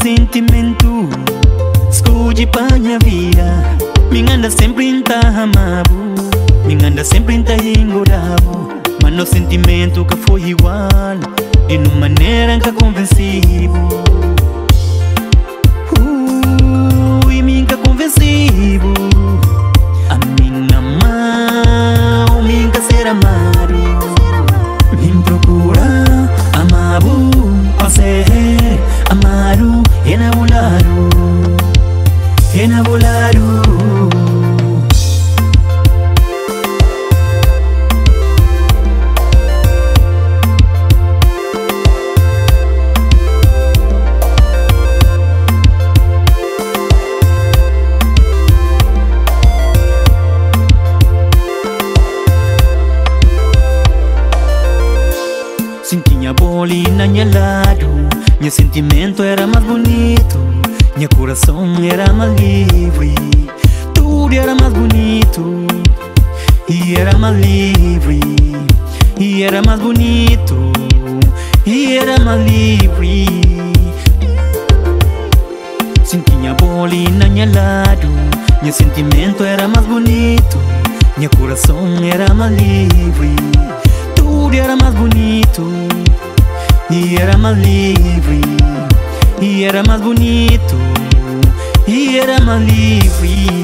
sentimento, escolhe para minha vida. Me anda sempre em amabo, me anda sempre em engoravo. Mas no sentimento que foi igual, de uma maneira que convencivo. E me que convencivo. A minha mão, me que ser amado. Me procura, amabo, a ser amado, enamorado, enamorado. Sentia bolina minha lado, meu sentimento era mais bonito, meu coração era mais livre, tudo era mais bonito, e era mais livre, e era mais bonito, e era mais livre. Sentia bolina minha lado, meu sentimento era mais bonito, meu coração era mais livre, tudo era mais bonito, e era mais livre, e era mais bonito, e era mais livre.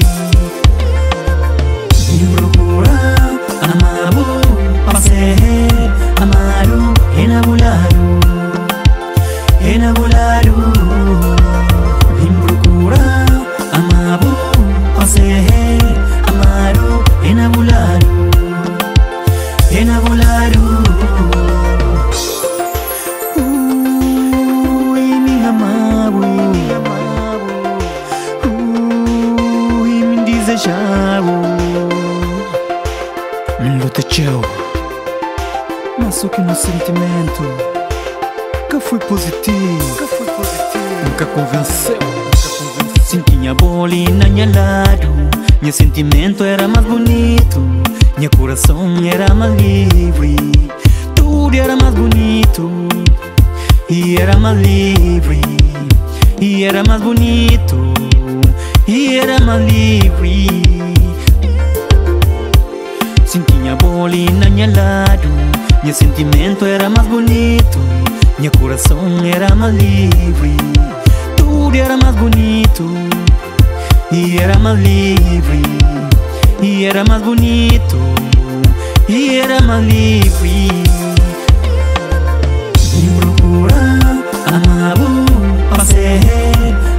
Me procura, amado, para ser amado, enamorado, enamorado. Me procura, amado, para ser amado, enamorado, enamorado. Me amava, me desejava, me lutejou. Mas só que no sentimento que foi positivo, nunca convenceu. Sentia bolina minha lado, meu sentimento era mais bonito, meu coração era mais livre, tudo era mais bonito, e era mais livre, e era mais bonito, e era mais livre. Sentia bolina minha lado, meu sentimento era mais bonito, meu coração era mais livre, tudo era mais bonito, e era mais livre, e era mais bonito, e era mais livre. Me procura, amado, para ser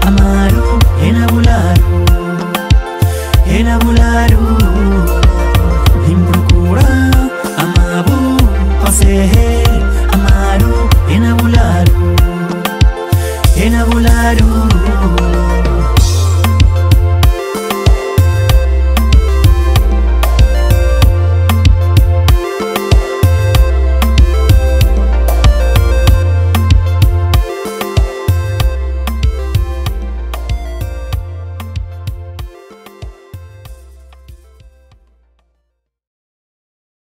amado, enamorado, enamorado. Me procura, amado, para ser amado, enamorado, enamorado.